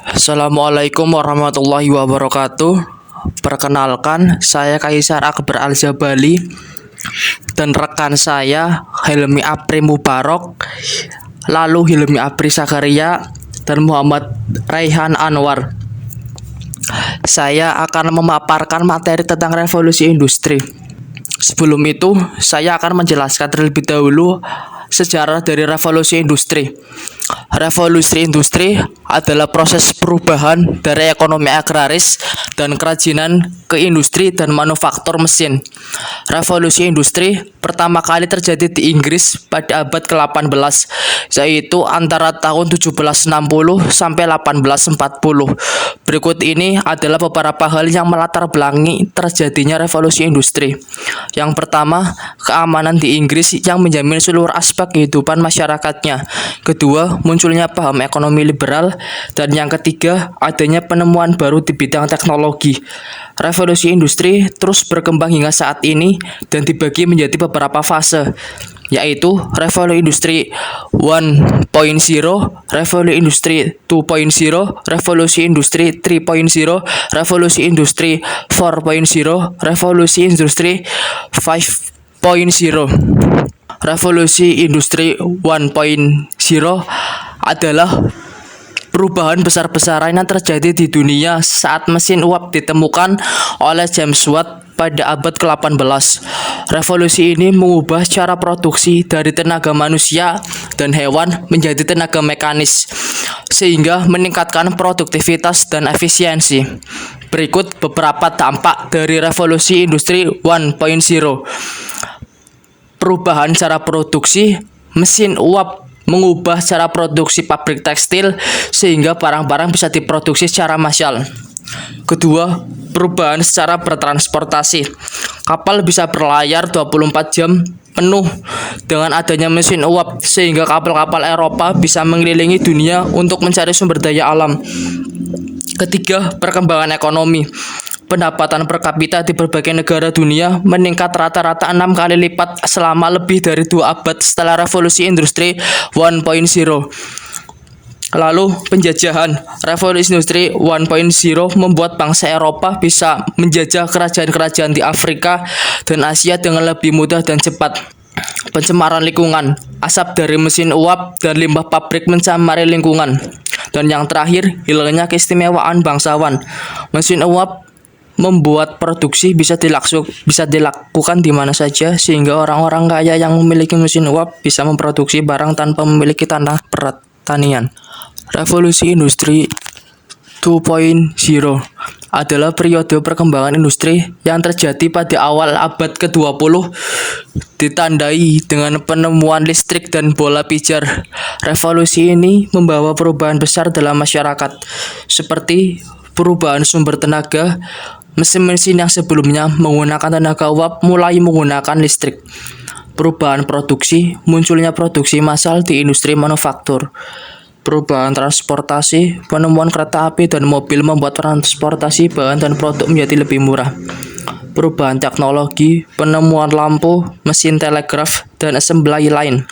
Assalamualaikum warahmatullahi wabarakatuh. Perkenalkan, saya Kaisar Akbar Al-Jabali dan rekan saya Helmi Apri Mubarok, lalu Hilmi Apri Sakaria dan Muhammad Raihan Anwar. Saya akan memaparkan materi tentang revolusi industri. Sebelum itu, saya akan menjelaskan terlebih dahulu sejarah dari revolusi industri. Revolusi industri adalah proses perubahan dari ekonomi agraris dan kerajinan ke industri dan manufaktur mesin. Revolusi industri pertama kali terjadi di Inggris pada abad ke-18, yaitu antara tahun 1760 sampai 1840. Berikut ini adalah beberapa hal yang melatar belakangi terjadinya revolusi industri. Yang pertama, keamanan di Inggris yang menjamin seluruh aspek kehidupan masyarakatnya. Kedua, munculnya paham ekonomi liberal. Dan yang ketiga, adanya penemuan baru di bidang teknologi. Revolusi industri terus berkembang hingga saat ini dan dibagi menjadi beberapa fase, yaitu revolusi industri 1.0, revolusi industri 2.0, revolusi industri 3.0, revolusi industri 4.0, revolusi industri 5.0. Revolusi industri 1.0 adalah perubahan besar-besaran yang terjadi di dunia saat mesin uap ditemukan oleh James Watt pada abad ke-18. Revolusi ini mengubah cara produksi dari tenaga manusia dan hewan menjadi tenaga mekanis, sehingga meningkatkan produktivitas dan efisiensi. Berikut beberapa dampak dari revolusi industri 1.0. Perubahan cara produksi. Mesin uap mengubah cara produksi pabrik tekstil sehingga barang-barang bisa diproduksi secara massal. Kedua, perubahan secara bertransportasi. Kapal bisa berlayar 24 jam penuh dengan adanya mesin uap, sehingga kapal-kapal Eropa bisa mengelilingi dunia untuk mencari sumber daya alam. Ketiga, perkembangan ekonomi. Pendapatan per kapita di berbagai negara dunia meningkat rata-rata 6 kali lipat selama lebih dari 2 abad setelah revolusi industri 1.0. Lalu penjajahan. Revolusi industri 1.0 membuat bangsa Eropa bisa menjajah kerajaan-kerajaan di Afrika dan Asia dengan lebih mudah dan cepat. Pencemaran lingkungan. Asap dari mesin uap dan limbah pabrik mencemari lingkungan. Dan yang terakhir, hilangnya keistimewaan bangsawan. Mesin uap membuat produksi bisa dilakukan di mana saja, sehingga orang-orang kaya yang memiliki mesin uap bisa memproduksi barang tanpa memiliki tanah pertanian. Revolusi industri 2.0 adalah periode perkembangan industri yang terjadi pada awal abad ke-20, ditandai dengan penemuan listrik dan bola pijar. Revolusi ini membawa perubahan besar dalam masyarakat, seperti perubahan sumber tenaga. Mesin-mesin yang sebelumnya menggunakan tenaga uap mulai menggunakan listrik. Perubahan produksi. Munculnya produksi massal di industri manufaktur. Perubahan transportasi. Penemuan kereta api dan mobil membuat transportasi bahan dan produk menjadi lebih murah. Perubahan teknologi. Penemuan lampu, mesin telegraf, dan assembly line.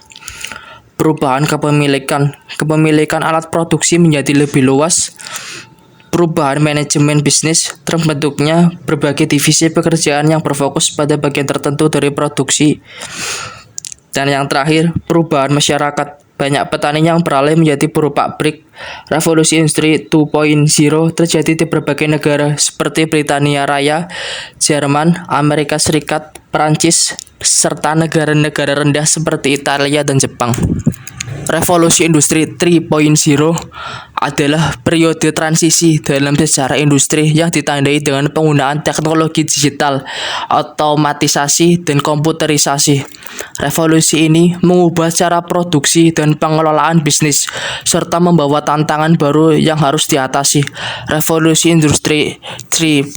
Perubahan kepemilikan. Kepemilikan alat produksi menjadi lebih luas. Perubahan manajemen bisnis. Terbentuknya berbagai divisi pekerjaan yang berfokus pada bagian tertentu dari produksi. Dan yang terakhir, perubahan masyarakat. Banyak petani yang beralih menjadi buruh pabrik. Revolusi industri 2.0 terjadi di berbagai negara seperti Britania Raya, Jerman, Amerika Serikat, Perancis, serta negara-negara rendah seperti Italia dan Jepang. Revolusi industri 3.0 adalah periode transisi dalam sejarah industri yang ditandai dengan penggunaan teknologi digital, otomatisasi, dan komputerisasi. Revolusi ini mengubah cara produksi dan pengelolaan bisnis, serta membawa tantangan baru yang harus diatasi. Revolusi industri 3.0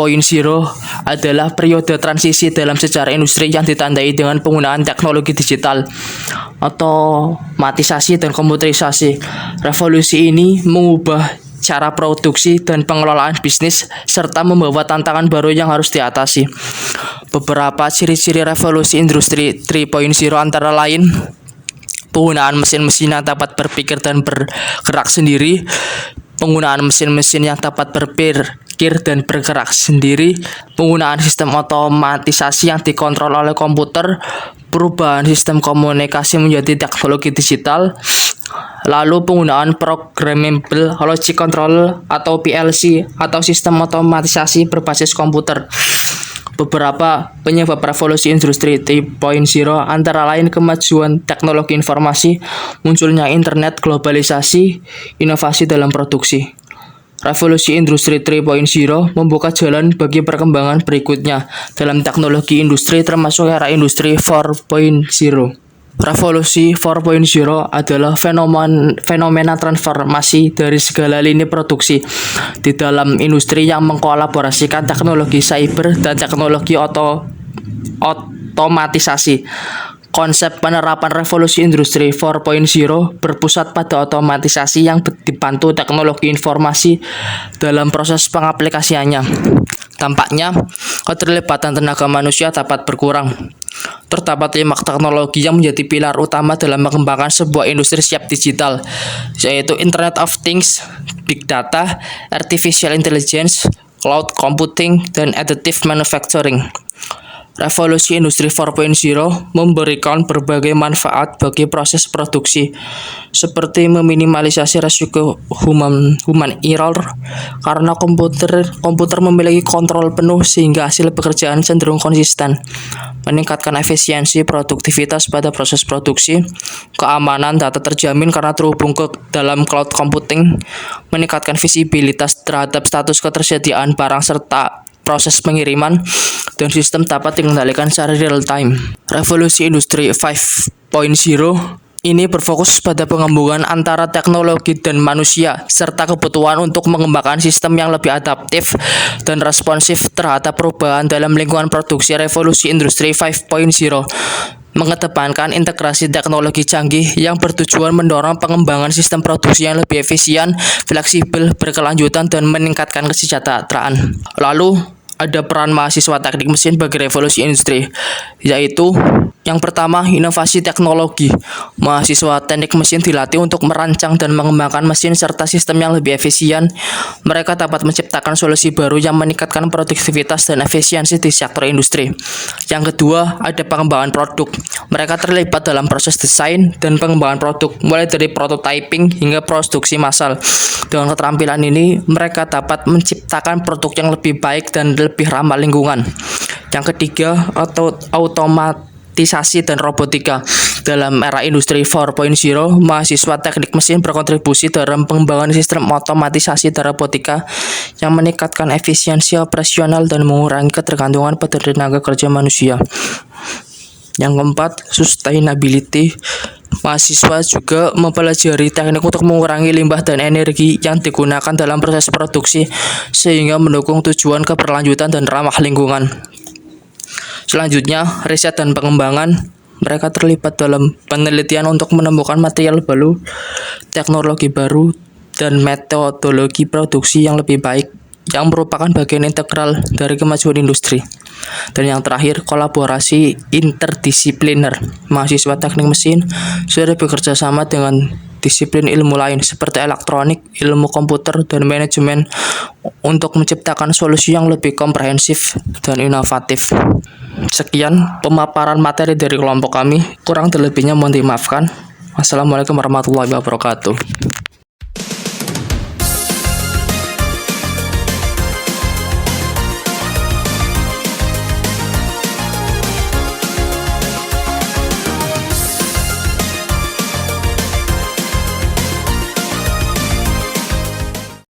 adalah periode transisi dalam sejarah industri yang ditandai dengan penggunaan teknologi digital, otomatisasi, dan komputerisasi. Revolusi ini mengubah cara produksi dan pengelolaan bisnis serta membawa tantangan baru yang harus diatasi. Beberapa ciri-ciri revolusi industri 3.0 antara lain: penggunaan mesin-mesin yang dapat berpikir dan bergerak sendiri, penggunaan mesin-mesin yang dapat berpikir dan bergerak sendiri, penggunaan sistem otomatisasi yang dikontrol oleh komputer, perubahan sistem komunikasi menjadi teknologi digital, lalu penggunaan programmable logic controller atau PLC atau sistem otomatisasi berbasis komputer. Beberapa penyebab revolusi industri 3.0 antara lain kemajuan teknologi informasi, munculnya internet, globalisasi, inovasi dalam produksi. Revolusi industri 3.0 membuka jalan bagi perkembangan berikutnya dalam teknologi industri termasuk era industri 4.0. Revolusi 4.0 adalah fenomena transformasi dari segala lini produksi di dalam industri yang mengkolaborasikan teknologi cyber dan teknologi otomatisasi. Konsep penerapan revolusi industri 4.0 berpusat pada otomatisasi yang dibantu teknologi informasi dalam proses pengaplikasiannya. Dampaknya, keterlibatan tenaga manusia dapat berkurang. Terdapat 5 teknologi yang menjadi pilar utama dalam mengembangkan sebuah industri siap digital, yaitu Internet of Things, Big Data, Artificial Intelligence, Cloud Computing, dan Additive Manufacturing. Revolusi industri 4.0 memberikan berbagai manfaat bagi proses produksi, seperti meminimalisasi risiko human error karena komputer memiliki kontrol penuh sehingga hasil pekerjaan cenderung konsisten, meningkatkan efisiensi produktivitas pada proses produksi, keamanan data terjamin karena terhubung ke dalam cloud computing, meningkatkan visibilitas terhadap status ketersediaan barang serta proses pengiriman, dan sistem dapat dikendalikan secara real time. Revolusi industri 5.0 ini berfokus pada penggabungan antara teknologi dan manusia, serta kebutuhan untuk mengembangkan sistem yang lebih adaptif dan responsif terhadap perubahan dalam lingkungan produksi. Revolusi industri 5.0 mengedepankan integrasi teknologi canggih yang bertujuan mendorong pengembangan sistem produksi yang lebih efisien, fleksibel, berkelanjutan, dan meningkatkan kesejahteraan. Lalu, ada peran mahasiswa teknik mesin bagi revolusi industri, yaitu yang pertama, inovasi teknologi. Mahasiswa teknik mesin dilatih untuk merancang dan mengembangkan mesin serta sistem yang lebih efisien. Mereka dapat menciptakan solusi baru yang meningkatkan produktivitas dan efisiensi di sektor industri. Yang kedua, ada pengembangan produk. Mereka terlibat dalam proses desain dan pengembangan produk, mulai dari prototyping hingga produksi massal. Dengan keterampilan ini, mereka dapat menciptakan produk yang lebih baik dan lebih ramah lingkungan. Yang ketiga, otomatisasi dan robotika. Dalam era industri 4.0, mahasiswa teknik mesin berkontribusi dalam pengembangan sistem otomatisasi dan robotika yang meningkatkan efisiensi operasional dan mengurangi ketergantungan pada tenaga kerja manusia. Yang keempat, sustainability. Mahasiswa juga mempelajari teknik untuk mengurangi limbah dan energi yang digunakan dalam proses produksi sehingga mendukung tujuan keberlanjutan dan ramah lingkungan. Selanjutnya, riset dan pengembangan. Mereka terlibat dalam penelitian untuk menemukan material baru, teknologi baru, dan metodologi produksi yang lebih baik yang merupakan bagian integral dari kemajuan industri. Dan yang terakhir, kolaborasi interdisipliner. Mahasiswa teknik mesin sudah bekerja sama dengan disiplin ilmu lain seperti elektronik, ilmu komputer, dan manajemen untuk menciptakan solusi yang lebih komprehensif dan inovatif. Sekian pemaparan materi dari kelompok kami. Kurang dan lebihnya mohon dimaafkan. Wassalamualaikum warahmatullahi wabarakatuh.